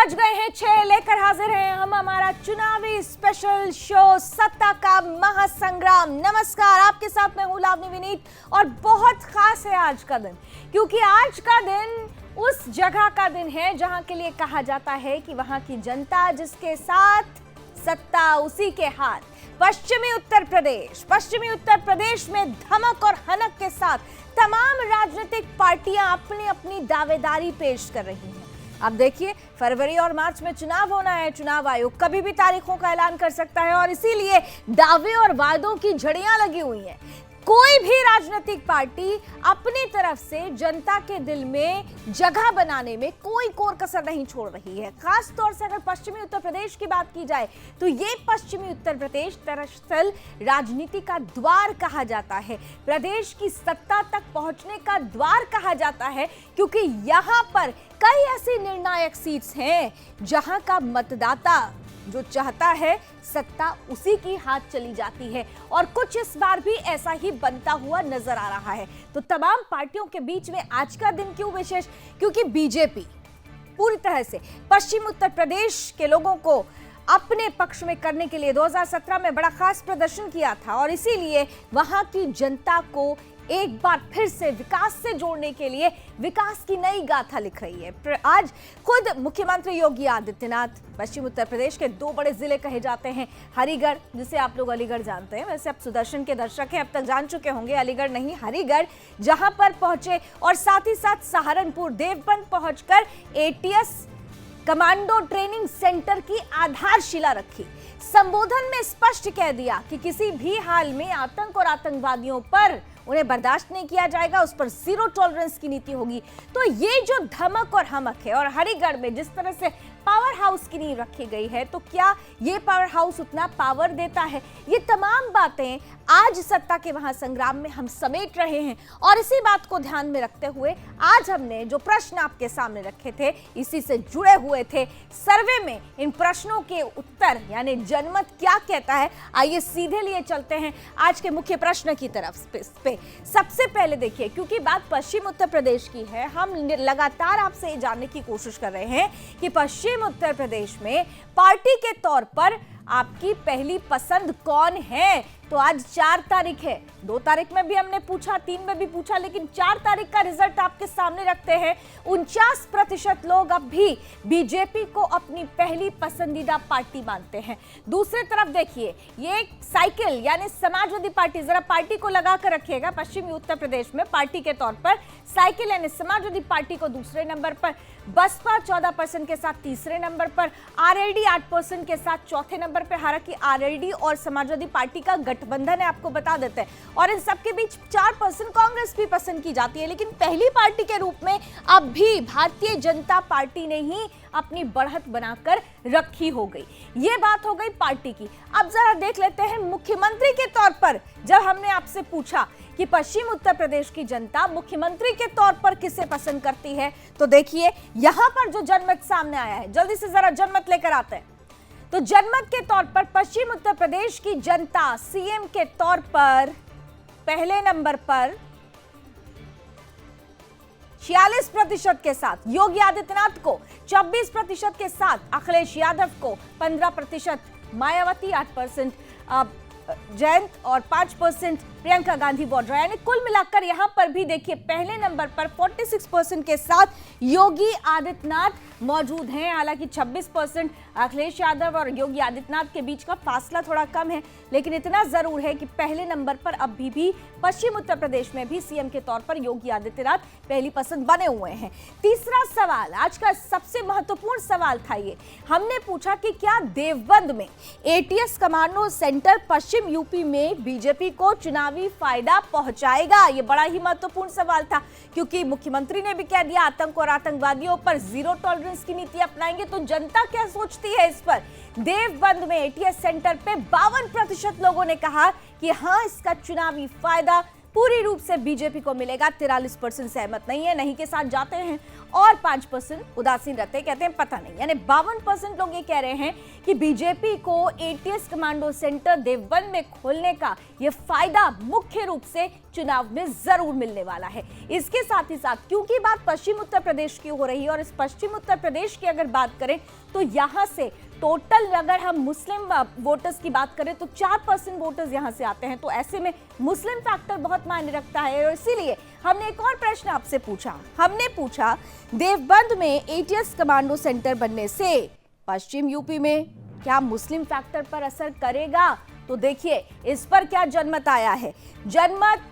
बज गए हैं 6, लेकर हाजिर हैं हम हमारा चुनावी स्पेशल शो सत्ता का महासंग्राम। नमस्कार, आपके साथ मैं हूं लावनी विनीत और बहुत खास है आज का दिन, क्योंकि आज का दिन उस जगह का दिन है जहां के लिए कहा जाता है कि वहां की जनता जिसके साथ सत्ता उसी के हाथ। पश्चिमी उत्तर प्रदेश में धमक और हनक के साथ तमाम राजनीतिक पार्टियां अपनी अपनी दावेदारी पेश कर रही हैं। अब देखिए, फरवरी और मार्च में चुनाव होना है। चुनाव आयोग कभी भी तारीखों का ऐलान कर सकता है और इसीलिए दावे और वादों की झड़ियां लगी हुई हैं। कोई भी राजनीतिक पार्टी अपनी तरफ से जनता के दिल में जगह बनाने में कोई कोर कसर नहीं छोड़ रही है। खास तौर से अगर पश्चिमी उत्तर प्रदेश की बात की जाए तो ये पश्चिमी उत्तर प्रदेश दरअसल राजनीति का द्वार कहा जाता है, प्रदेश की सत्ता तक पहुंचने का द्वार कहा जाता है, क्योंकि यहाँ पर कई ऐसी निर्णायक सीट्स हैं जहां का मतदाता जो चाहता है सत्ता उसी की हाथ चली जाती है और कुछ इस बार भी ऐसा ही बनता हुआ नजर आ रहा है। तो तमाम पार्टियों के बीच में आज का दिन क्यों विशेष? क्योंकि बीजेपी पूरी तरह से पश्चिम उत्तर प्रदेश के लोगों को अपने पक्ष में करने के लिए 2017 में बड़ा खास प्रदर्शन किया था और इसीलिए वहां की जनता को एक बार फिर से विकास से जोड़ने के लिए विकास की नई गाथा लिख रही है। आज खुद मुख्यमंत्री योगी आदित्यनाथ पश्चिम उत्तर प्रदेश के 2 बड़े जिले कहे जाते हैं, हरिगढ़, जिसे आप लोग अलीगढ़ जानते हैं, वैसे आप सुदर्शन के दर्शक हैं, अब तक जान चुके होंगे, अलीगढ़ नहीं हरिगढ़, जहां पर पहुंचे और साथ ही साथ सहारनपुर देवबंद पहुंचकर एटीएस कमांडो ट्रेनिंग सेंटर की आधारशिला रखी। संबोधन में स्पष्ट कह दिया कि किसी भी हाल में आतंक और आतंकवादियों पर उन्हें बर्दाश्त नहीं किया जाएगा, उस पर जीरो टॉलरेंस की नीति होगी। तो ये जो धमक और हमक है और हरिगढ़ में जिस तरह से पावर हाउस की नींव रखी गई है, तो क्या ये पावर हाउस उतना पावर देता है? ये तमाम बातें आज सत्ता के महासंग्राम में हम समेट रहे हैं और इसी बात को ध्यान में रखते हुए आज हमने जो प्रश्न आपके सामने रखे थे इसी से जुड़े हुए थे। सर्वे में इन प्रश्नों के उत्तर यानी जनमत क्या कहता है, आइए सीधे लिए चलते हैं आज के मुख्य प्रश्न की तरफ पे। सबसे पहले देखिए, क्योंकि बात पश्चिम उत्तर प्रदेश की है, हम लगातार आपसे ये जानने की कोशिश कर रहे हैं कि पश्चिम उत्तर प्रदेश में पार्टी के तौर पर आपकी पहली पसंद कौन है। तो आज 4 तारीख है, 2 तारीख में भी हमने पूछा, 3 में भी पूछा, लेकिन 4 तारीख का रिजल्ट आपके सामने रखते हैं। 49% लोग अब भी बीजेपी को अपनी पहली पसंदीदा पार्टी मानते हैं। दूसरी तरफ देखिए, ये साइकिल यानी समाजवादी पार्टी, जरा पार्टी को लगा कर रखिएगा, पश्चिमी उत्तर प्रदेश में पार्टी के तौर पर साइकिल यानी समाजवादी पार्टी को दूसरे नंबर पर, बसपा 14% के साथ तीसरे नंबर पर, आरएलडी 8% के साथ चौथे नंबर पर। हालांकि आरएलडी और समाजवादी पार्टी का गठबंधन है, आपको बता देते हैं, और इन सबके बीच 4% कांग्रेस भी पसंद की जाती है। लेकिन पहली पार्टी के रूप में अब भी भारतीय जनता पार्टी ने ही अपनी बढ़त बनाकर रखी हो गई। ये बात हो गई पार्टी की। अब जरा देख लेते हैं मुख्यमंत्री के तौर पर। जब हमने आपसे पूछा कि पश्चिम उत्तर प्रदेश की जनता मुख्यमंत्री के तौर पर किसे पसंद करती है, तो देखिए यहां पर जो जनमत सामने आया है, जल्दी से जरा जनमत लेकर आते हैं। तो जनमत के तौर पर पश्चिम उत्तर प्रदेश की जनता सीएम के तौर पर पहले नंबर पर 46% के साथ, योगी आदित्यनाथ को 24% के साथ, अखिलेश यादव को 15%, मायावती 8%, जयंत और 5% प्रियंका गांधी वाड्रा, यानी कुल मिलाकर यहां पर भी देखिए पहले नंबर पर 46% के साथ योगी आदित्यनाथ मौजूद हैं। हालांकि 26% अखिलेश यादव और योगी आदित्यनाथ के बीच का फासला थोड़ा कम है, लेकिन इतना जरूर है कि पहले नंबर पर अभी भी पश्चिम उत्तर प्रदेश में भी सीएम के तौर पर योगी आदित्यनाथ पहली पसंद बने हुए हैं। तीसरा सवाल, आज का सबसे महत्वपूर्ण सवाल था ये, हमने पूछा कि क्या देवबंद में एटीएस कमांडो सेंटर पश्चिम यूपी में बीजेपी को चुनावी फायदा पहुंचाएगा? ये बड़ा ही महत्वपूर्ण सवाल था, क्योंकि मुख्यमंत्री ने भी कह दिया आतंक और आतंकवादियों पर जीरो टॉलरेंस की नीति अपनाएंगे। तो जनता क्या सोचती है इस पर? देवबंद में एटीएस सेंटर पे 52% लोगों ने कहा कि हां, इसका चुनावी फायदा पूरी रूप से बीजेपी को मिलेगा। 43% सहमत नहीं है, नहीं के साथ जाते हैं और 5% उदासीन रहते हैं, कहते हैं पता नहीं। यानी 52% लोग ये कह रहे हैं कि बीजेपी को एटीएस कमांडो सेंटर देवबंद में खोलने का ये फायदा मुख्य रूप से चुनाव में जरूर मिलने वाला है। इसके साथ ही साथ क्योंकि बात पश्चिम उत्तर प्रदेश की हो रही है और इस पश्चिम उत्तर प्रदेश की अगर बात करें तो यहां से टोटल अगर हम मुस्लिम वोटर्स की बात करें तो 4% वोटर्स यहां से आते हैं, तो ऐसे में मुस्लिम फैक्टर बहुत मायने रखता है। और इसीलिए हमने एक और प्रश्न आपसे पूछा, हमने पूछा देवबंद में एटीएस कमांडो सेंटर बनने से पश्चिम यूपी में क्या मुस्लिम फैक्टर पर असर करेगा? तो देखिए इस पर क्या जनमत आया है। जनमत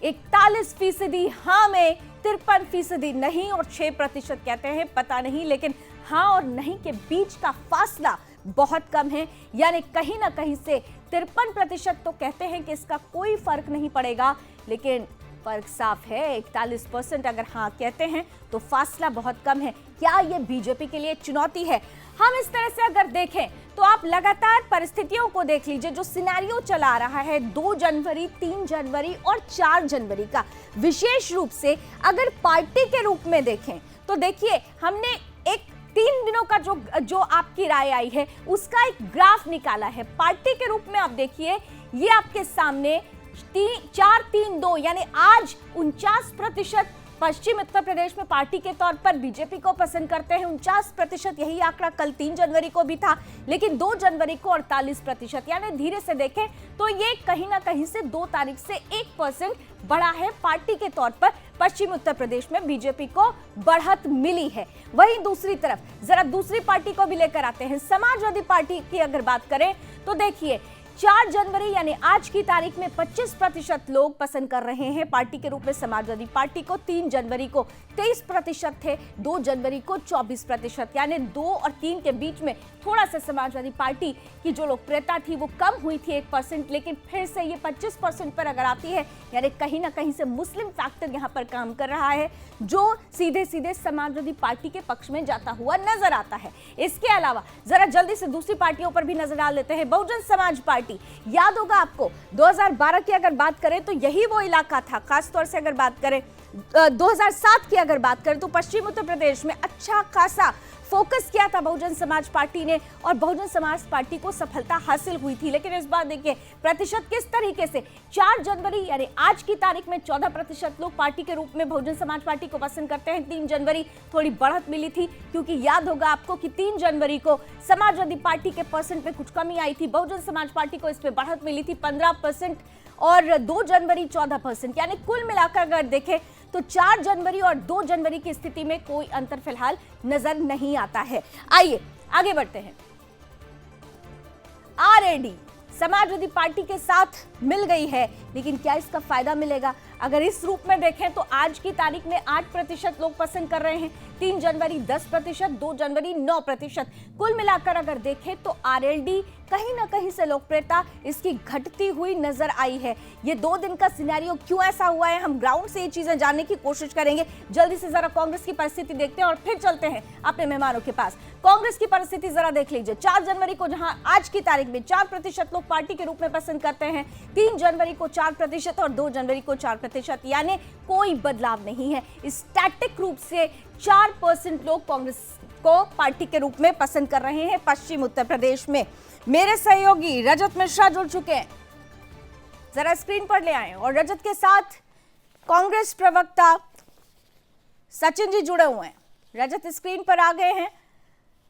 41% हाँ में, 53% नहीं और 6% कहते हैं पता नहीं। लेकिन हाँ और नहीं के बीच का फासला बहुत कम है, यानी कहीं ना कहीं से 53% तो कहते हैं कि इसका कोई फर्क नहीं पड़ेगा, लेकिन फर्क साफ है। 41% अगर हाँ कहते हैं तो फासला बहुत कम है। क्या ये बीजेपी के लिए चुनौती है? हम इस तरह से अगर देखें तो आप लगातार परिस्थितियों को देख लीजिए, जो सिनेरियो चला रहा है 2 जनवरी, 3 जनवरी और 4 जनवरी का, विशेष रूप से अगर पार्टी के रूप में देखें तो देखिए हमने एक 3 दिनों का जो आपकी राय आई है उसका एक ग्राफ निकाला है। पार्टी के रूप में आप देखिए, ये आपके सामने 4-3-2 यानी आज 49% पश्चिम उत्तर प्रदेश में पार्टी के तौर पर बीजेपी को पसंद करते हैं। 49%, यही आंकड़ा कल 3 जनवरी को भी था, लेकिन 2 जनवरी को 48%। यानी धीरे से देखें तो ये कहीं ना कहीं से 2 तारीख से 1% बढ़ा है। पार्टी के तौर पर पश्चिम उत्तर प्रदेश में बीजेपी को बढ़त मिली है। वहीं दूसरी तरफ जरा दूसरी पार्टी को भी लेकर आते हैं, समाजवादी पार्टी की अगर बात करें तो देखिए 4 जनवरी यानी आज की तारीख में 25% लोग पसंद कर रहे हैं पार्टी के रूप में समाजवादी पार्टी को। 3 जनवरी को 23% थे, 2 जनवरी को 24%। यानी 2 और 3 के बीच में थोड़ा सा समाजवादी पार्टी की जो लोकप्रियता थी वो कम हुई थी 1%, लेकिन फिर से ये 25% पर अगर आती है, यानी कहीं ना कहीं से मुस्लिम फैक्टर यहाँ पर काम कर रहा है, जो सीधे सीधे समाजवादी पार्टी के पक्ष में जाता हुआ नजर आता है। इसके अलावा जरा जल्दी से दूसरी पार्टियों पर भी नजर डाल लेते हैं। बहुजन समाज पार्टी, याद होगा आपको 2012 की अगर बात करें तो यही वो इलाका था, खासतौर से अगर बात करें 2007 की अगर बात करें तो पश्चिम उत्तर प्रदेश में अच्छा खासा फोकस किया था बहुजन समाज पार्टी ने और बहुजन समाज पार्टी को सफलता हासिल हुई थी। लेकिन इस बार देखिए प्रतिशत किस तरीके से, 4 जनवरी यानी आज की तारीख में 14% लोग पार्टी के रूप में बहुजन समाज पार्टी को पसंद करते हैं। 3 जनवरी थोड़ी बढ़त मिली थी, क्योंकि याद होगा आपको कि 3 जनवरी को समाजवादी पार्टी के परसेंट में कुछ कमी आई थी, बहुजन समाज पार्टी को इस पे बढ़त मिली थी 15% और 2 जनवरी 14%। यानी कुल मिलाकर अगर देखें तो 4 जनवरी और 2 जनवरी की स्थिति में कोई अंतर फिलहाल नजर नहीं आता है। आइए आगे बढ़ते हैं। आरएडी समाजवादी पार्टी के साथ मिल गई है, लेकिन क्या इसका फायदा मिलेगा? अगर इस रूप में देखें तो आज की तारीख में 8% लोग पसंद कर रहे हैं, 3 जनवरी 10%, 2 जनवरी 9%। कुल मिलाकर अगर देखें तो आरएलडी कहीं ना कहीं से लोकप्रियता इसकी घटती हुई नजर आई है। ये 2 दिन का सिनेरियो क्यों ऐसा हुआ है, हम ग्राउंड से ये चीजें जानने की कोशिश करेंगे। जल्दी से जरा कांग्रेस की परिस्थिति देखते हैं और फिर चलते हैं अपने मेहमानों के पास। कांग्रेस की परिस्थिति जरा देख लीजिए। 4 जनवरी को जहां आज की तारीख में 4% लोग पार्टी के रूप में पसंद करते हैं, 3 जनवरी को 4% और 2 जनवरी को 4%, यानी कोई बदलाव नहीं है। स्टैटिक रूप से 4% लोग कांग्रेस को पार्टी के रूप में पसंद कर रहे हैं पश्चिम उत्तर प्रदेश में। मेरे सहयोगी रजत मिश्रा जुड़ चुके हैं, जरा स्क्रीन पर ले आए, और रजत के साथ कांग्रेस प्रवक्ता सचिन जी जुड़े हुए हैं। रजत स्क्रीन पर आ गए हैं।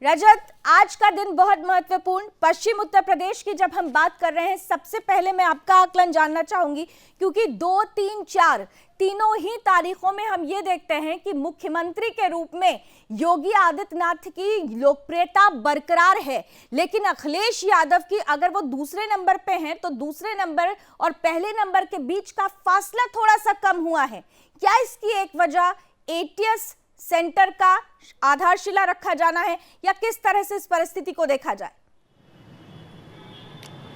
रजत, आज का दिन बहुत महत्वपूर्ण पश्चिम उत्तर प्रदेश की जब हम बात कर रहे हैं, सबसे पहले मैं आपका आकलन जानना चाहूंगी, क्योंकि 2, 3, 4 तीनों ही तारीखों में हम ये देखते हैं कि मुख्यमंत्री के रूप में योगी आदित्यनाथ की लोकप्रियता बरकरार है, लेकिन अखिलेश यादव की अगर वो दूसरे नंबर पे हैं तो दूसरे नंबर और पहले नंबर के बीच का फासला थोड़ा सा कम हुआ है। क्या इसकी एक वजह एटीएस सेंटर का आधारशिला रखा जाना है, या किस तरह से इस परिस्थिति को देखा जाए?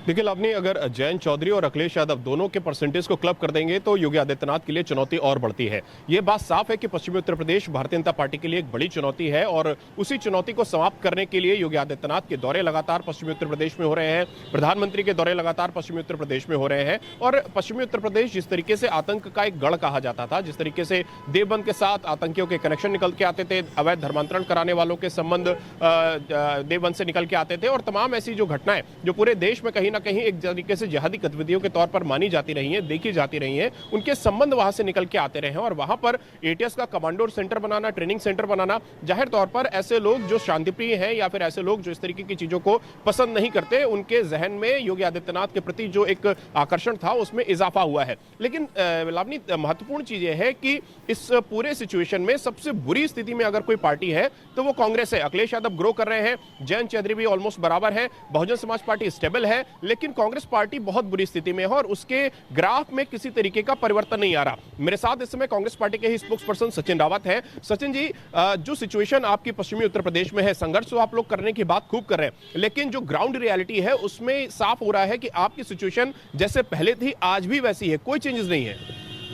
देखिए लावनी, अगर जयंत चौधरी और अखिलेश यादव दोनों के परसेंटेज को क्लब कर देंगे तो योगी आदित्यनाथ के लिए चुनौती और बढ़ती है। ये बात साफ है कि पश्चिमी उत्तर प्रदेश भारतीय जनता पार्टी के लिए एक बड़ी चुनौती है और उसी चुनौती को समाप्त करने के लिए योगी आदित्यनाथ के दौरे लगातार पश्चिमी उत्तर प्रदेश में हो रहे हैं, प्रधानमंत्री के दौरे लगातार पश्चिमी उत्तर प्रदेश में हो रहे हैं। और पश्चिमी उत्तर प्रदेश जिस तरीके से आतंक का एक गढ़ कहा जाता था, जिस तरीके से देवबंद के साथ आतंकियों के कनेक्शन निकल के आते थे, अवैध धर्मांतरण कराने वालों के संबंध देवबंद से निकल के आते थे, और तमाम ऐसी जो घटनाएं जो पूरे देश में कहीं ना कहीं एक तरीके से जिहादी गतिविधियों के तौर पर मानी जाती रही हैं, देखी जाती रही हैं, उनके संबंध वहां से निकल के आते रहे हैं। और वहां पर एटीएस का कमांडो सेंटर बनाना, ट्रेनिंग सेंटर बनाना, जाहिर तौर पर ऐसे लोग जो शांतिप्रिय हैं या फिर ऐसे लोग जो इस तरीके की चीजों को पसंद नहीं करते, उनके जहन में योगी आदित्यनाथ के प्रति जो एक आकर्षण था उसमें इजाफा हुआ है। लेकिन लावनी, महत्वपूर्ण चीज यह है कि इस पूरे सिचुएशन में सबसे बुरी स्थिति में अगर कोई पार्टी है तो वो कांग्रेस है। अखिलेश यादव ग्रो कर रहे हैं, जयंत चौधरी भी ऑलमोस्ट बराबर है, बहुजन समाज पार्टी स्टेबल है, लेकिन कांग्रेस पार्टी बहुत बुरी स्थिति में है और उसके ग्राफ में किसी तरीके का परिवर्तन नहीं आ रहा। मेरे साथ इस समय कांग्रेस पार्टी के ही स्पोक्स पर्सन सचिन रावत हैं। सचिन जी, जो सिचुएशन आपकी पश्चिमी उत्तर प्रदेश में है, संघर्ष तो आप लोग करने की बात खूब कर रहे हैं, लेकिन जो ग्राउंड रियलिटी है उसमें साफ हो रहा है कि आपकी सिचुएशन जैसे पहले थी आज भी वैसी है, कोई चेंजेस नहीं है।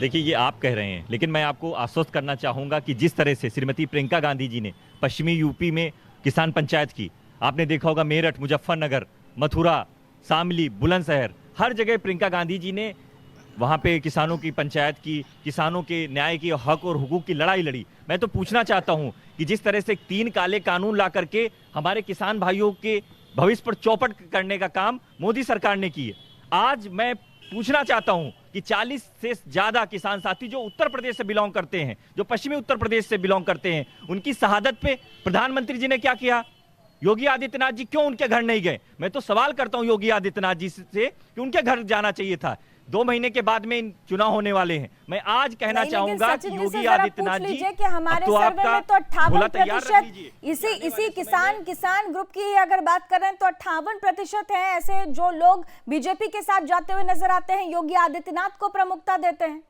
देखिए, ये आप कह रहे हैं, लेकिन मैं आपको आश्वस्त करना चाहूंगा कि जिस तरह से श्रीमती प्रियंका गांधी जी ने पश्चिमी यूपी में किसान पंचायत की, आपने देखा होगा मेरठ, मुजफ्फरनगर, मथुरा, शामली, बुलंदशहर, हर जगह प्रियंका गांधी जी ने वहां पे किसानों की पंचायत की, किसानों के न्याय की, हक और हुकूक की लड़ाई लड़ी। मैं तो पूछना चाहता हूं कि जिस तरह से 3 काले कानून ला करके हमारे किसान भाइयों के भविष्य पर चौपट करने का काम मोदी सरकार ने की है, आज मैं पूछना चाहता हूं कि 40 से ज्यादा किसान साथी जो उत्तर प्रदेश से बिलोंग करते हैं, जो पश्चिमी उत्तर प्रदेश से बिलोंग करते हैं, उनकी शहादत पे प्रधानमंत्री जी ने क्या किया? योगी आदित्यनाथ जी क्यों उनके घर नहीं गए? मैं तो सवाल करता हूं योगी आदित्यनाथ जी से कि उनके घर जाना चाहिए था। 2 महीने के बाद में चुनाव होने वाले हैं। मैं आज कहना चाहूंगा कि योगी आदित्यनाथ जी कि हमारे तो सर्वे में तो 58% इसी इसी किसान ग्रुप की अगर बात कर रहे हैं तो 58% है ऐसे जो लोग बीजेपी के साथ जाते हुए नजर आते हैं, योगी आदित्यनाथ को प्रमुखता देते हैं।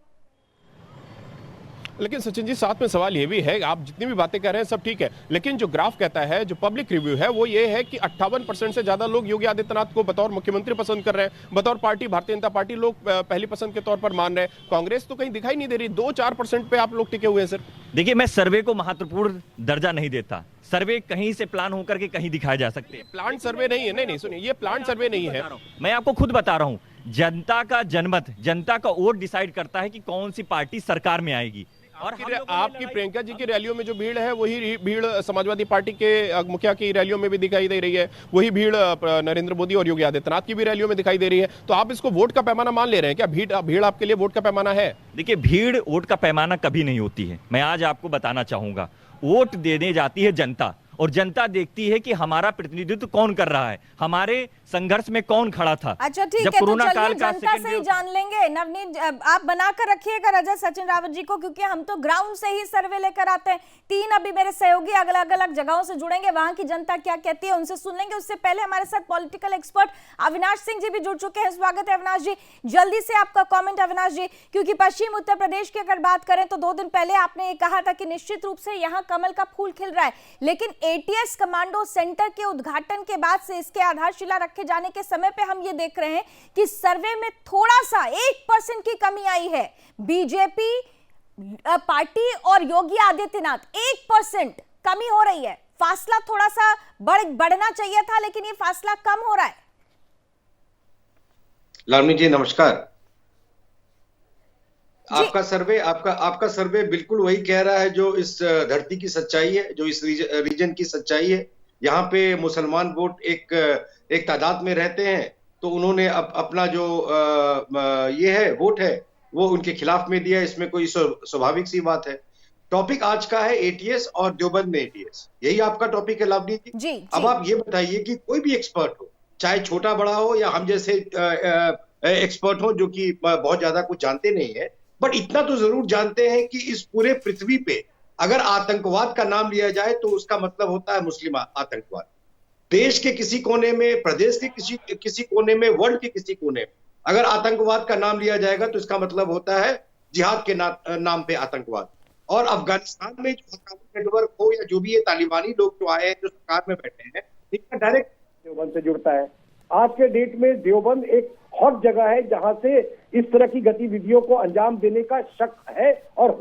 लेकिन सचिन जी, साथ में सवाल ये भी है, आप जितनी भी बातें कर रहे हैं सब ठीक है, लेकिन जो ग्राफ कहता है, जो पब्लिक रिव्यू है, वो ये है कि 58% से ज्यादा लोग योगी आदित्यनाथ को बतौर मुख्यमंत्री पसंद कर रहे हैं, बतौर पार्टी भारतीय जनता पार्टी लोग पहली पसंद के तौर पर मान रहे हैं। कांग्रेस तो कहीं दिखाई नहीं दे रही, 2-4% पे आप लोग टिके हुए हैं सर। देखिए, मैं सर्वे को महत्वपूर्ण दर्जा नहीं देता। सर्वे कहीं से प्लान होकर के कहीं दिखाए जा सकते हैं। प्लान सर्वे नहीं है, नहीं सुनिए, ये प्लान सर्वे नहीं है। मैं आपको खुद बता रहा हूं, जनता का जनमत, जनता का वोट डिसाइड करता है कि कौन सी पार्टी सरकार में आएगी। और आपकी प्रियंका जी की रैलियों में जो भीड़ है वही भीड़ समाजवादी पार्टी के मुखिया की रैलियों में भी दिखाई दे रही है, वही भीड़ नरेंद्र मोदी और योगी आदित्यनाथ की भी रैलियों में दिखाई दे रही है। तो आप इसको वोट का पैमाना मान ले रहे हैं क्या? भीड़ आपके लिए वोट का पैमाना है? देखिए, भीड़ वोट का पैमाना कभी नहीं होती है। मैं आज आपको बताना चाहूंगा, वोट देने जाती है जनता, और जनता देखती है कि हमारा प्रतिनिधित्व कौन कर रहा है, हमारे संघर्ष में कौन खड़ा था। अच्छा ठीक है, तो चलिए जनता से ही जान लेंगे। नवनीत, आप बनाकर रखिएगा रजत सचिन रावत जी को, क्योंकि हम तो ग्राउंड से ही सर्वे लेकर आते हैं। 3 अभी मेरे सहयोगी अलग अलग जगहों से जुड़ेंगे, वहां की जनता क्या कहती है उनसे सुन लेंगे। उससे पहले हमारे साथ पॉलिटिकल एक्सपर्ट अविनाश सिंह जी भी जुड़ चुके हैं। स्वागत है अविनाश जी, जल्दी से आपका कॉमेंट अविनाश जी, क्योंकि पश्चिम उत्तर प्रदेश की अगर बात करें तो 2 दिन पहले आपने ये कहा था कि निश्चित रूप से यहाँ कमल का फूल खिल रहा है, लेकिन एटीएस कमांडो सेंटर के उद्घाटन के बाद से इसके आधारशिला रखे जाने के समय पे हम ये देख रहे हैं कि सर्वे में थोड़ा सा 1% की कमी आई है। बीजेपी पार्टी और योगी आदित्यनाथ 1% कमी हो रही है। फासला थोड़ा सा बढ़ना चाहिए था, लेकिन ये फासला कम हो रहा है। लावनी जी नमस्कार। आपका सर्वे बिल्कुल वही कह रहा है जो इस धरती की सच्चाई है, जो इस रीजन की सच्चाई है। यहाँ पे मुसलमान वोट एक तादाद में रहते हैं, तो उन्होंने अपना जो ये है वोट है वो उनके खिलाफ में दिया। इसमें कोई स्वाभाविक सी बात है। टॉपिक आज का है एटीएस और देवबंद में एटीएस, यही आपका टॉपिक है लावनी जी। अब आप ये बताइए कि कोई भी एक्सपर्ट हो, चाहे छोटा बड़ा हो या हम जैसे एक्सपर्ट हो जो कि बहुत ज्यादा कुछ जानते नहीं है, बट इतना तो जरूर जानते हैं कि इस पूरे पृथ्वी पे अगर आतंकवाद का नाम लिया जाए तो उसका मतलब होता है मुस्लिम आतंकवाद। देश के किसी कोने में, प्रदेश के किसी कोने में, वर्ल्ड के किसी कोने में अगर आतंकवाद का नाम लिया जाएगा तो इसका मतलब होता है जिहाद के नाम पे आतंकवाद। और अफगानिस्तान में जो हक्कानी नेटवर्क हो या जो भी ये तालिबानी लोग जो आए हैं, जो सरकार में बैठे हैं, इनका डायरेक्ट देवबंद से जुड़ता है। आज के डेट में देवबंद एक हॉट जगह है जहां से इस तरह की गतिविधियों को अंजाम देने का शक है, और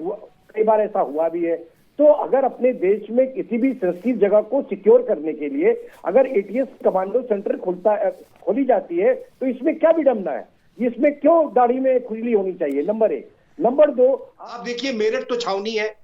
कई बार ऐसा हुआ भी है। तो अगर अपने देश में किसी भी सेंसिटिव जगह को सिक्योर करने के लिए अगर एटीएस कमांडो सेंटर खोली जाती है तो इसमें क्या विडंबना है, इसमें क्यों दाढ़ी में खुजली होनी चाहिए? नंबर 1। नंबर 2, आप देखिए मेरठ तो छावनी है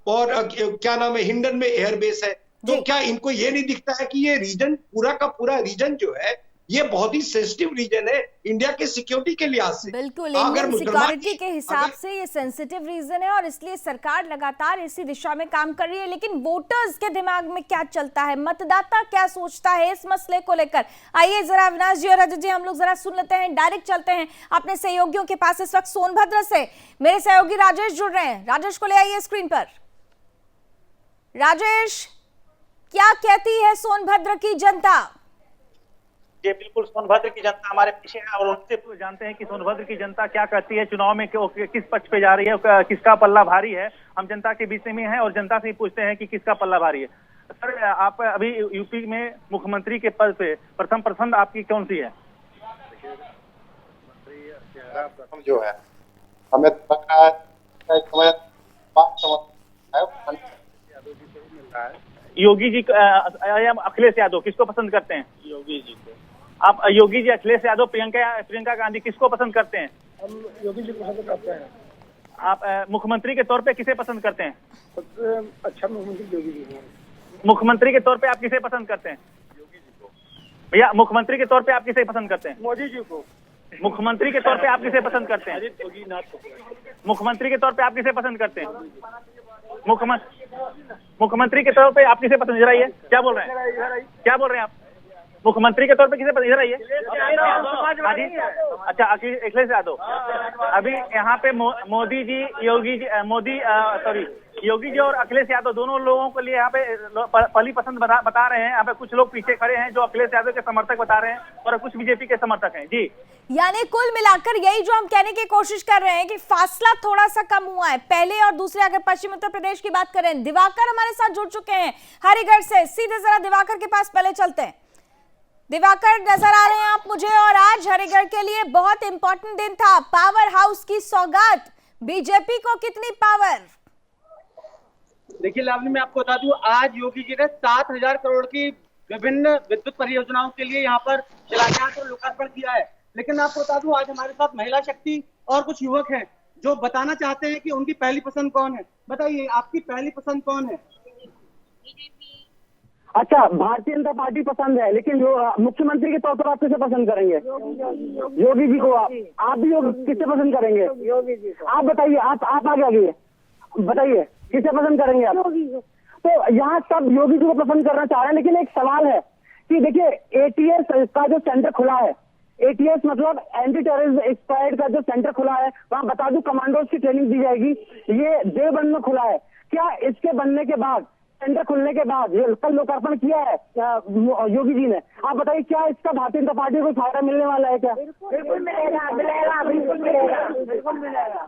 और क्या नाम है, हिंडन में एयरबेस है, तो क्या इनको ये नहीं दिखता है कि ये रीजन पूरा का पूरा रीजन जो है ये बहुत ही सेंसिटिव रीजन है इंडिया के सिक्योरिटी के लिहाज से। बिल्कुल, इंडियन सिक्योरिटी के हिसाब से ये सेंसिटिव रीजन है और इसलिए सरकार लगातार इसी दिशा में काम कर रही है। लेकिन वोटर्स के दिमाग में क्या चलता है, मतदाता क्या सोचता है इस मसले को लेकर, आइए जरा अविनाश जी और रजत जी हम लोग जरा सुन लेते हैं। डायरेक्ट चलते हैं अपने सहयोगियों के पास। इस वक्त सोनभद्र से मेरे सहयोगी राजेश जुड़ रहे हैं। राजेश को ले आइए स्क्रीन पर। राजेश, क्या कहती है सोनभद्र की जनता? ये बिल्कुल सोनभद्र की जनता हमारे पीछे है और उनसे जानते हैं कि सोनभद्र की जनता क्या कहती है, चुनाव में किस पक्ष पे जा रही है, किसका पल्ला भारी है। हम जनता के बीच में हैं और जनता से ही पूछते हैं कि किसका पल्ला भारी है। सर, आप अभी यूपी में मुख्यमंत्री के पद पे प्रथम पसंद आपकी कौन सी है? प्रथम जो है हमें लग रहा है योगी जी या अखिलेश यादव, किसको पसंद करते हैं? योगी जी को। आप योगी जी, अखिलेश यादव, प्रियंका गांधी, किसको पसंद करते हैं? हम योगी जी को पसंद करते हैं। आप मुख्यमंत्री के तौर पे किसे पसंद करते हैं? सबसे अच्छा मुख्यमंत्री योगी जी को। मुख्यमंत्री के तौर पे आप किसे पसंद करते हैं? योगी जी को। भैया, मुख्यमंत्री के तौर पे आप किसे पसंद करते हैं? मोदी जी को। मुख्यमंत्री के तौर पे आप किसे पसंद करते हैं? मुख्यमंत्री के तौर पे आप किसे पसंद करते हैं? मुख्यमंत्री के तौर पे आप किसे पसंद? इधर आइए, क्या बोल रहे हैं, क्या बोल रहे हैं आप? मुख्यमंत्री के तौर पे किसे पसंद? इधर आइए। अच्छा, अखिलेश यादव। अभी यहाँ पे मोदी जी, योगी जी और अखिलेश यादव दोनों लोगों के लिए यहाँ पे पहली पसंद बता रहे हैं। यहाँ पे कुछ लोग पीछे खड़े हैं जो अखिलेश यादव के समर्थक बता रहे हैं और कुछ बीजेपी के समर्थक हैं। जी, यानी कुल मिलाकर यही जो हम कहने की कोशिश कर रहे हैं कि फासला थोड़ा सा कम हुआ है पहले और दूसरे। अगर पश्चिम उत्तर प्रदेश की बात करें, दिवाकर हमारे साथ जुड़ चुके हैं हरिगढ़ से। सीधे जरा दिवाकर के पास पहले चलते हैं। दिवाकर, नजर आ रहे हैं आप मुझे, और आज हरिगढ़ के लिए बहुत इंपॉर्टेंट दिन था, पावर हाउस की सौगात। बीजेपी को कितनी पावर? देखिए लावनी, मैं आपको बता दूं, आज योगी जी ने 7,000 करोड़ की विभिन्न विद्युत परियोजनाओं के लिए यहाँ पर शिलान्यास और लोकार्पण किया है। लेकिन आपको बता दूं, आज हमारे साथ महिला शक्ति और कुछ युवक हैं जो बताना चाहते हैं कि उनकी पहली पसंद कौन है। बताइए, आपकी पहली पसंद कौन है? अच्छा, भारतीय जनता पार्टी पसंद है, लेकिन जो मुख्यमंत्री के तौर पर आप किसे पसंद करेंगे? योगी जी को। आप भी किसे पसंद करेंगे? योगी जी को। आप बताइए, आप आगे आइए, बताइए किसे पसंद करेंगे आप? तो यहाँ सब योगी जी को पसंद करना चाह रहे हैं, लेकिन एक सवाल है कि देखिए एटीएस का जो सेंटर खुला है, एटीएस मतलब एंटी टेररिज्म स्क्वाड का जो सेंटर खुला है, वहाँ बता दूं कमांडोज की ट्रेनिंग दी जाएगी। ये देवबंद में खुला है। क्या इसके बनने के बाद, सेंटर खुलने के बाद, ये कल लोकार्पण किया है योगी जी ने, आप बताइए क्या इसका भारतीय जनता पार्टी को फायदा मिलने वाला है? क्या? बिल्कुल मिलेगा, मिलेगा, बिल्कुल मिलेगा, बिल्कुल मिलेगा,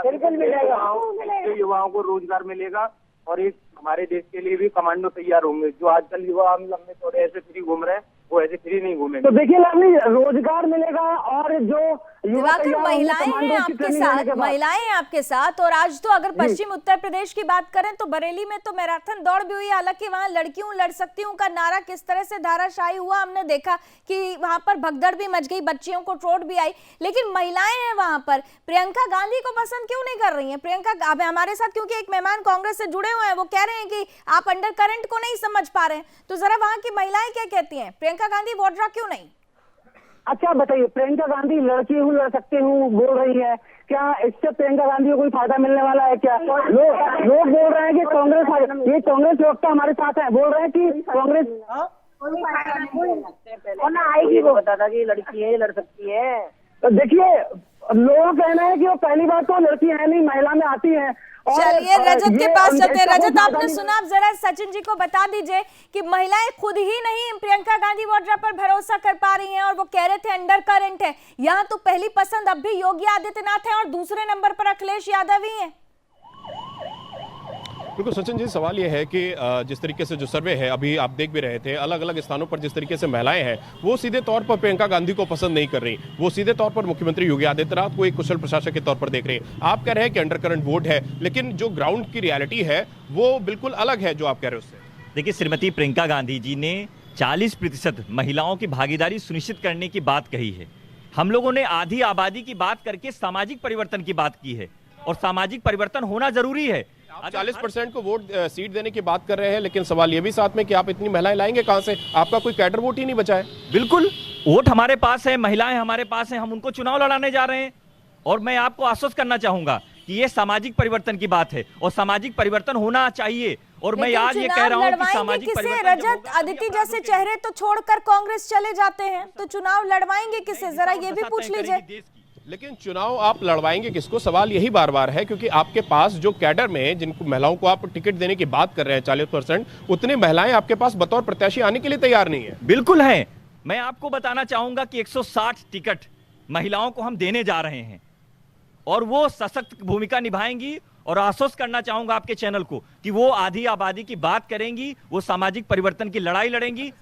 बिल्कुल मिलेगा। युवाओं को रोजगार मिलेगा और एक हमारे देश के लिए भी कमांडो तैयार होंगे। जो आजकल युवा हम लंबे चौड़े ऐसे फ्री घूम रहे हैं, वो ऐसे फ्री नहीं घूमेंगे। तो देखिए लावनी, रोजगार मिलेगा और जो दिवाकर, महिलाएं हैं आपके साथ, महिलाएं हैं आपके साथ। और आज तो अगर पश्चिम उत्तर प्रदेश की बात करें तो बरेली में तो मैराथन दौड़ भी हुई। हालांकि वहां लड़कियों लड़ सकती हूं का नारा किस तरह से धाराशायी हुआ, हमने देखा कि वहां पर भगदड़ भी मच गई, बच्चियों को चोट भी आई। लेकिन महिलाएं हैं वहां पर, प्रियंका गांधी को पसंद क्यों नहीं कर रही है? प्रियंका हमारे साथ, क्योंकि एक मेहमान कांग्रेस से जुड़े हुए हैं, वो कह रहे हैं कि आप अंडर करंट को नहीं समझ पा रहे हैं। तो जरा वहां की महिलाएं क्या कहती है, प्रियंका गांधी वोड्रा क्यों नहीं? अच्छा बताइए, प्रियंका गांधी लड़की हूँ, लड़ सकती हूँ बोल रही है, क्या इससे प्रियंका गांधी को कोई फायदा मिलने वाला है? क्या लोग बोल रहे हैं कि कांग्रेस, ये कांग्रेस लोग तो हमारे साथ है, बोल रहे हैं कि कांग्रेस आएगी। वो बता था कि लड़की है, लड़ सकती है। तो देखिए, लोगों का कहना है कि वो पहली बार तो लड़की है नहीं, महिला में आती है। चलिए रजत के पास चलते हैं। रजत, आपने सुना, आप जरा सचिन जी को बता दीजिए कि महिलाएं खुद ही नहीं प्रियंका गांधी वाड्रा पर भरोसा कर पा रही हैं और वो कह रहे थे अंडर करंट है। यहाँ तो पहली पसंद अब भी योगी आदित्यनाथ है और दूसरे नंबर पर अखिलेश यादव ही है। बिल्कुल सचिन जी, सवाल ये है कि जिस तरीके से जो सर्वे है अभी आप देख भी रहे थे, अलग अलग स्थानों पर जिस तरीके से महिलाएं हैं वो सीधे तौर पर प्रियंका गांधी को पसंद नहीं कर रही, वो सीधे तौर पर मुख्यमंत्री योगी आदित्यनाथ को एक कुशल प्रशासक के तौर पर देख रहे हैं। आप कह रहे हैं कि अंडर करंट वोट है, लेकिन जो ग्राउंड की रियलिटी है वो बिल्कुल अलग है जो आप कह रहे हो उससे। देखिए, श्रीमती प्रियंका गांधी जी ने 40% महिलाओं की भागीदारी सुनिश्चित करने की बात कही है। हम लोगों ने आधी आबादी की बात करके सामाजिक परिवर्तन की बात की है, और सामाजिक परिवर्तन होना जरूरी है। आप 40% को वोट सीट देने की बात कर रहे हैं, लेकिन सवाल ये भी साथ में कि आप इतनी महिलाएं लाएंगे कहां से? आपका कोई कैडर वोट ही नहीं बचा है। बिल्कुल, वोट हमारे पास है, महिलाएं हमारे पास हैं, हम उनको चुनाव लड़ाने जा रहे हैं। और मैं आपको आश्वस्त करना चाहूंगा कि ये सामाजिक परिवर्तन की बात है और सामाजिक परिवर्तन होना चाहिए। और मैं आज ये कह रहा हूं कि सामाजिक परिवर्तन रजत आदित्य जैसे चेहरे तो छोड़कर कांग्रेस चले जाते हैं, तो चुनाव लड़वाएंगे किसे? जरा ये भी पूछ लीजिए। लेकिन चुनाव आप लड़वाएंगे किसको? सवाल यही बार बार है, क्योंकि आपके पास जो कैडर में जिनको महिलाओं को आप टिकट देने की बात कर रहे हैं 40%, उतनी महिलाएं आपके पास बतौर प्रत्याशी आने के लिए तैयार नहीं है। बिल्कुल है, मैं आपको बताना चाहूंगा कि 160 टिकट महिलाओं को हम देने जा रहे हैं और वो सशक्त भूमिका निभाएंगी। और आश्वस्त करना चाहूंगा आपके चैनल को कि वो आधी आबादी की बात करेंगी, वो सामाजिक परिवर्तन की लड़ाई लड़ेंगी।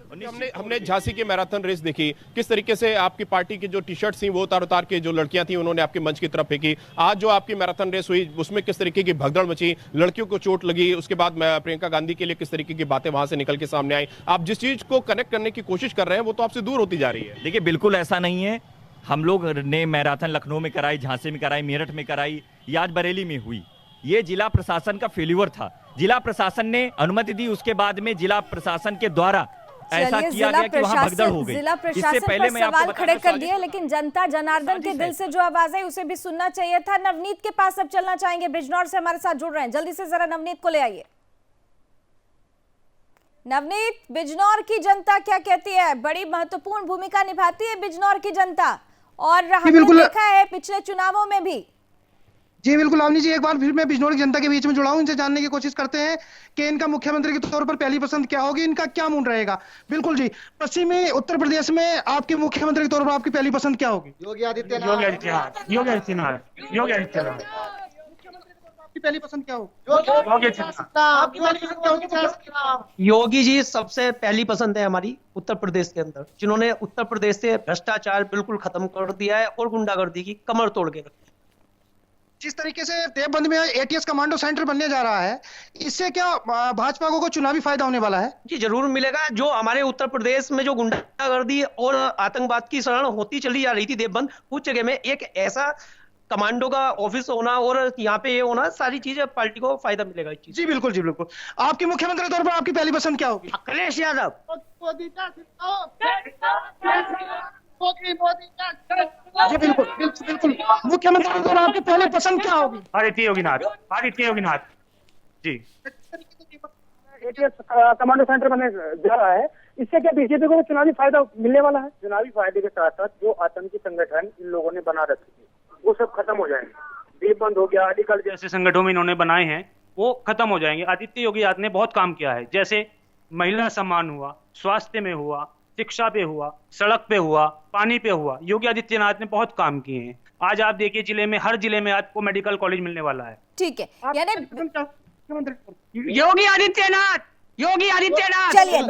हमने झांसी की मैराथन रेस देखी, किस तरीके से आपकी पार्टी की जो टी शर्ट थी वो उतार उतार के जो लड़कियां थी उन्होंने आपके मंच की तरफ फेंकी। आज जो आपकी मैराथन रेस हुई उसमें किस तरीके की भगदड़ मची, लड़कियों को चोट लगी, उसके बाद प्रियंका गांधी के लिए किस तरीके की बातें वहां से निकल के सामने आई। आप जिस चीज को कनेक्ट करने की कोशिश कर रहे हैं वो तो आपसे दूर होती जा रही है। देखिए, बिल्कुल ऐसा नहीं है। हम लोग ने मैराथन लखनऊ में कराई, झांसी में कराई, मेरठ में कराई, ये आज बरेली में हुई। ये जिला प्रशासन का फेल्यूर था। जिला प्रशासन ने अनुमति दी, उसके बाद में जिला प्रशासन के द्वारा ऐसा किया गया कि वहां भगदड़ हो गई। जिला प्रशासन पर सवाल खड़े कर दिए, लेकिन जनता जनार्दन के दिल से जो आवाज है उसे भी सुनना चाहिए था। नवनीत के पास अब चलना चाहेंगे, बिजनौर से हमारे साथ जुड़ रहे हैं, जल्दी से जरा नवनीत को ले आइए। नवनीत, बिजनौर की जनता क्या कहती है? बड़ी महत्वपूर्ण भूमिका निभाती है बिजनौर की जनता, और हमने देखा है पिछले चुनावों में भी। जी बिल्कुल लावनी जी, एक बार फिर मैं बिजनौर की जनता के बीच में जुड़ा हूं, इनसे जानने की कोशिश करते हैं कि इनका मुख्यमंत्री के तौर पर पहली पसंद क्या होगी, इनका क्या मूड रहेगा। बिल्कुल जी, पश्चिमी उत्तर प्रदेश में आपके मुख्यमंत्री के तौर पर आपकी पहली पसंद क्या होगी? योगी आदित्यनाथ। आपकी पहली पसंद क्या होगी? योगी जी सबसे पहली पसंद है हमारी उत्तर प्रदेश के अंदर, जिन्होंने उत्तर प्रदेश से भ्रष्टाचार बिल्कुल खत्म कर दिया है और गुंडागर्दी की कमर तोड़ के रखी। जिस तरीके से देवबंद में एटीएस कमांडो सेंटर बनने जा रहा है, इससे क्या भाजपा को चुनावी फायदा होने वाला है? जी जरूर मिलेगा। जो हमारे उत्तर प्रदेश में जो गुंडागर्दी और आतंकवाद की शरण होती चली जा रही थी देवबंद, उस जगह में एक ऐसा कमांडो का ऑफिस होना और यहाँ पे ये होना, सारी चीजें पार्टी को फायदा मिलेगा इस चीज। जी बिल्कुल जी बिल्कुल। आपके मुख्यमंत्री के तौर पर आपकी पहली पसंद क्या होगी? अखिलेश यादव। जी बिल्कुल बिल्कुल बिल्कुल। मुख्यमंत्री के तौर पर आपकी पहली पसंद क्या होगी? आदित्य योगीनाथ जी। एटीएस कमांडो सेंटर बनने जा रहा है, इससे क्या बीजेपी को चुनावी फायदा मिलने वाला है? चुनावी फायदे के साथ साथ जो आतंकी संगठन इन लोगों ने बना रखे थे वो सब खत्म हो जाएंगे। दीपबंद हो गया, अलीगढ़ जैसे संगठनों में इन्होंने बनाए हैं वो खत्म हो जाएंगे। आदित्य योगी ने बहुत काम किया है, जैसे महिला सम्मान हुआ, स्वास्थ्य में हुआ, शिक्षा पे हुआ, सड़क पे हुआ, पानी पे हुआ। योगी आदित्यनाथ ने बहुत काम किए हैं। आज आप देखिए जिले में, हर जिले में आपको मेडिकल कॉलेज मिलने वाला है। ठीक है, यानी योगी आदित्यनाथ। चलिए,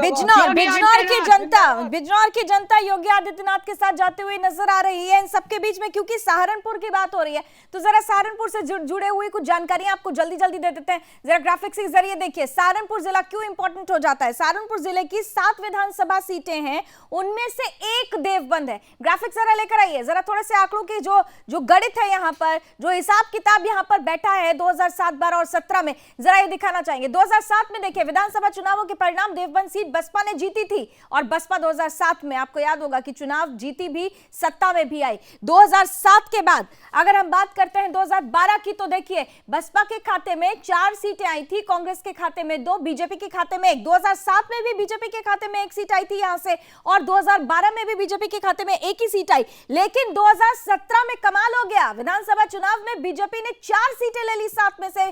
बिजनौर की जनता योगी आदित्यनाथ के साथ जाते हुए नजर आ रही है इन सबके बीच में। क्योंकि सहारनपुर की बात हो रही है तो जरा सहारनपुर से जुड़े हुए कुछ जानकारियां आपको जल्दी जल्दी दे देते हैं। जरा ग्राफिक्स के जरिए देखिए सहारनपुर जिला क्यों इंपॉर्टेंट हो जाता है। सहारनपुर जिले की 7 विधानसभा सीटें हैं, उनमें से एक देवबंद है। ग्राफिक्स जरा लेकर आइए, जरा थोड़े से आंकड़ों के जो गणित है यहाँ पर, जो हिसाब किताब यहाँ पर बैठा है 2007, 12 और 17 में, जरा ये दिखाना चाहेंगे। 2007 में देखिए विधानसभा चुनावों के परिणाम, देवबंद सीट बसपा ने जीती थी और बसपा 2007 में आपको याद होगा कि चुनाव जीती भी, सत्ता में भी आई। 2007 के बाद अगर हम बात करते हैं 2012 की, तो देखिए बसपा के खाते में 4 सीटें आई थी, कांग्रेस के खाते में 2, बीजेपी के खाते में 1। 2007 में भी बीजेपी के खाते में 1 सीट आई थी यहां से, और 2012 में भी बीजेपी के खाते में 1 ही सीट आई। लेकिन 2017 में कमाल हो गया, विधानसभा चुनाव में बीजेपी ने 4 सीटें ले ली, 7 में से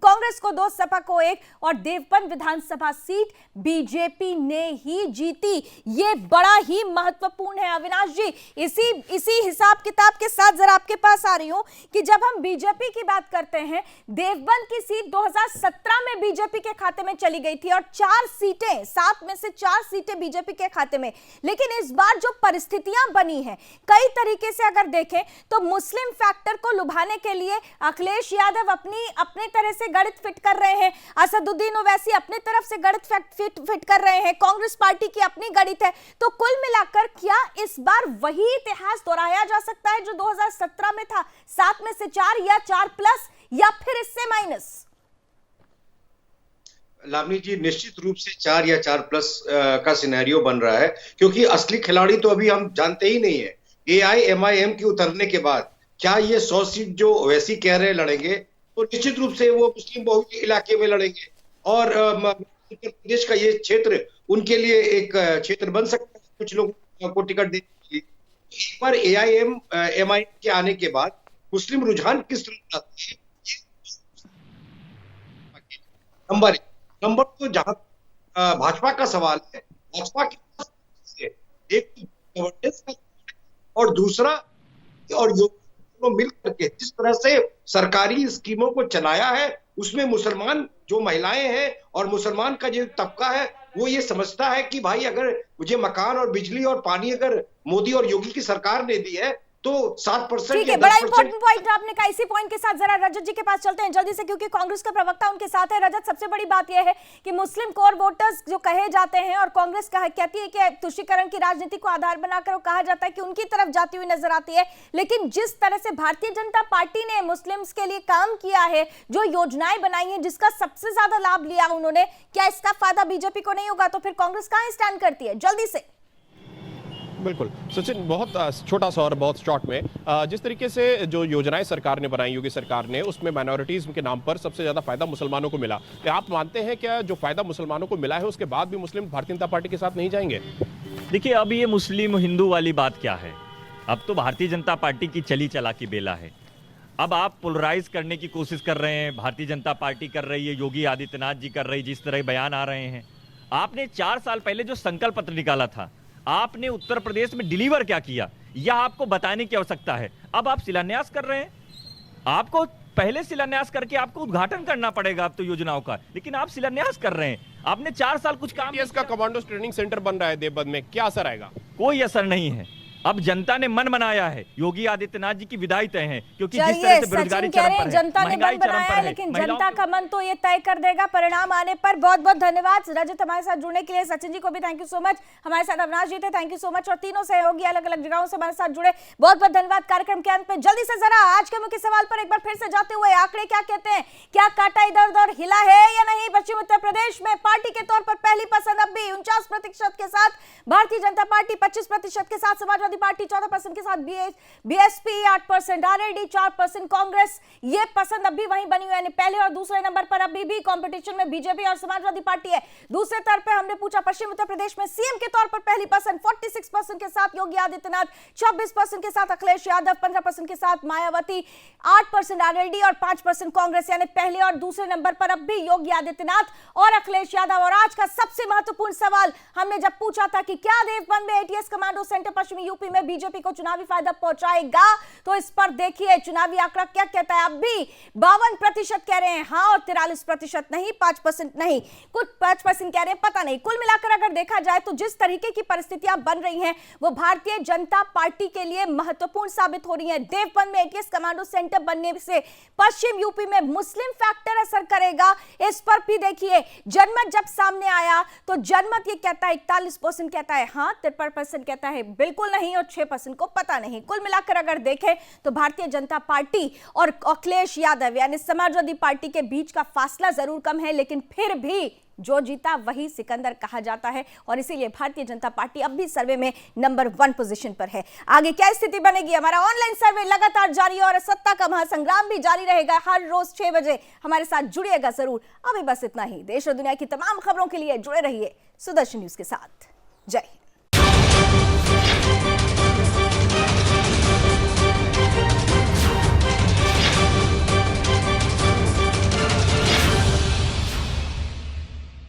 कांग्रेस को 2, सपा को 1, और देवबंद विधानसभा लोकसभा सीट बीजेपी ने ही जीती। ये बड़ा ही महत्वपूर्ण है। अविनाश जी, इसी हिसाब किताब के साथ जरा आपके पास आ रही हूं कि जब हम बीजेपी की बात करते हैं, देवबंद की सीट 2017 में बीजेपी के खाते में चली गई थी और 7 में से 4 सीटें बीजेपी के खाते में। लेकिन इस बार जो परिस्थितियां बनी हैं, कई तरीके से अगर देखें तो मुस्लिम फैक्टर को लुभाने के लिए अखिलेश यादव अपने तरह से गणित फिट कर रहे हैं, असदुद्दीन ओवैसी अपनी तरफ से गणित फिट कर रहे हैं, कांग्रेस पार्टी की अपनी गणित है। तो कुल मिलाकर क्या इस बार वही इतिहास दोहराया जा सकता है जो 2017 में था, 7 में से 4 या 4+ या फिर इससे माइनस? लावनी जी, निश्चित रूप से 4 या 4+ का सिनेरियो बन रहा है, क्योंकि असली खिलाड़ी तो अभी हम जानते ही नहीं है। AIMIM के उतरने के बाद क्या ये 100 सीट जो ओवैसी कह रहे लड़ेंगे, तो निश्चित रूप से वो मुस्लिम बहुल इलाके में लड़ेंगे और उत्तर प्रदेश का ये क्षेत्र उनके लिए एक क्षेत्र बन सकता है कुछ लोगों को टिकट देने के लिए। एक बार AIMIM के आने के बाद मुस्लिम रुझान किस तरह आते हैं, नंबर 1। नंबर 2, जहां भाजपा का सवाल है, भाजपा के पास एक गवर्नेंस का और दूसरा और दोनों मिल करके जिस तरह से सरकारी स्कीमों को चलाया है, उसमें मुसलमान जो महिलाएं हैं और मुसलमान का जो तबका है वो ये समझता है कि भाई अगर मुझे मकान और बिजली और पानी अगर मोदी और योगी की सरकार ने दी है तो 7% ठीक है। बड़ा इंपॉर्टेंट पॉइंट आपने कहा। इसी पॉइंट के साथ जरा रजत जी के पास चलते हैं जल्दी से, क्योंकि कांग्रेस का प्रवक्ता उनके साथ है। रजत, सबसे बड़ी बात यह है कि मुस्लिम कोर वोटर्स जो कहे जाते हैं और कांग्रेस कहती है कि तुष्टीकरण की राजनीति को आधार बनाकर वो कहा जाता है कि उनकी तरफ जाती हुई नजर आती है। लेकिन जिस तरह से भारतीय जनता पार्टी ने मुस्लिम्स के लिए काम किया है, जो योजनाएं बनाई हैं, जिसका सबसे ज्यादा लाभ लिया उन्होंने, क्या इसका फायदा बीजेपी को नहीं होगा? तो फिर कांग्रेस कहां स्टैंड करती है? जल्दी से। बिल्कुल सचिन, बहुत छोटा सा और बहुत शॉर्ट में, जिस तरीके से जो योजनाएं सरकार ने बनाई, योगी सरकार ने, उसमें माइनॉरिटीज के नाम पर सबसे ज्यादा फायदा मुसलमानों को मिला। क्या आप मानते हैं क्या जो फायदा मुसलमानों को मिला है उसके बाद भी मुस्लिम भारतीय जनता पार्टी के साथ नहीं जाएंगे? देखिए, अब ये मुस्लिम हिंदू वाली बात क्या है? अब तो भारतीय जनता पार्टी की चली चला की बेला है। अब आप पोलराइज करने की कोशिश कर रहे हैं, भारतीय जनता पार्टी कर रही है, योगी आदित्यनाथ जी कर रही, जिस तरह बयान आ रहे हैं। आपने 4 साल पहले जो संकल्प पत्र निकाला था, आपने उत्तर प्रदेश में डिलीवर क्या किया, यह आपको बताने की आवश्यकता है। अब आप शिलान्यास कर रहे हैं, आपको पहले शिलान्यास करके आपको उद्घाटन करना पड़ेगा अब तो योजनाओं का, लेकिन आप शिलान्यास कर रहे हैं। आपने 4 साल कुछ काम। इसका कमांडो ट्रेनिंग सेंटर बन रहा है देवबंद में, क्या असर आएगा? कोई असर नहीं है। अब जनता ने मन बनाया है, योगी आदित्यनाथ जी की विदाई तय है, क्योंकि जिस तरह से बेरोजगारी चरम पर है, जनता ने मन बनाया है, लेकिन जनता का मन तो ये तय कर देगा परिणाम आने पर। बहुत बहुत धन्यवाद रजत हमारे साथ जुड़ने के लिए। सचिन जी को भी थैंक यू सो मच। हमारे साथ अविनाश जी थे, थैंक यू सो मच। और तीनों सहयोगी अलग अलग जगहों से हमारे साथ जुड़े, बहुत बहुत धन्यवाद। कार्यक्रम के अंत में जल्दी से जरा आज के मुख्य सवाल पर एक बार फिर से जाते हुए, आंकड़े क्या कहते हैं? क्या कांटा इधर उधर हिला है या नहीं? पश्चिम उत्तर प्रदेश में पार्टी के तौर पर पहली पसंद अब भी 49% के साथ भारतीय जनता पार्टी, 25% के साथ समाजवादी पार्टी, 14% के साथ बीएसपी, 8% आरएलडी, 4% कांग्रेस। ये पसंद अब भी वहीं बनी हुई है। पहले और दूसरे नंबर पर अभी भी कंपटीशन में बीजेपी और समाजवादी पार्टी है। दूसरे तरफ पे हमने पूछा पश्चिम उत्तर प्रदेश में सीएम के तौर पर पहली पसंद 46% के साथ योगी आदित्यनाथ, 26% के साथ अखिलेश यादव, 15% के साथ मायावती, 8% आरएलडी और 5% कांग्रेस। यानी पहले और दूसरे नंबर पर अब भी योगी आदित्यनाथ और अखिलेश यादव। और आज का सबसे महत्वपूर्ण सवाल हमने जब पूछा था कि क्या देवबंद में एटीएस कमांडो सेंटर पश्चिमी यूपी में बीजेपी को चुनावी फायदा पहुंचाएगा, तो इस पर देखिए चुनावी आंकड़ा क्या कहता है। अब भी 52% कह रहे हैं हां और 43% नहीं, 5% नहीं, कुछ 5% कह रहे हैं पता नहीं। कुल मिलाकर अगर देखा जाए तो जिस तरीके की परिस्थितियां बन रही हैं वो भारतीय जनता पार्टी के लिए महत्वपूर्ण साबित हो रही है। देवबंद में एटीएस कमांडो सेंटर बनने से पश्चिम यूपी में मुस्लिम फैक्टर असर करेगा, इस पर भी देखिए। जनमत जब सामने आया तो जनमत ये कहता है 41% कहता है हां, 53% कहता है बिल्कुल नहीं और 6% को पता नहीं। कुल मिलाकर अगर देखें तो भारतीय जनता पार्टी और अखिलेश यादव यानी समाजवादी पार्टी के बीच का फासला जरूर कम है, लेकिन फिर भी जो जीता वही सिकंदर कहा जाता है और इसीलिए भारतीय जनता पार्टी अब भी सर्वे में नंबर 1 पोजीशन पर है। आगे क्या स्थिति बनेगी? हमारा ऑनलाइन सर्वे लगातार जारी है और सत्ता का महासंग्राम भी जारी रहेगा। हर रोज 6 बजे हमारे साथ जुड़िएगा जरूर। अभी बस इतना ही। देश और दुनिया की तमाम खबरों के लिए जुड़े रहिए सुदर्शन न्यूज के साथ। जय हिंद।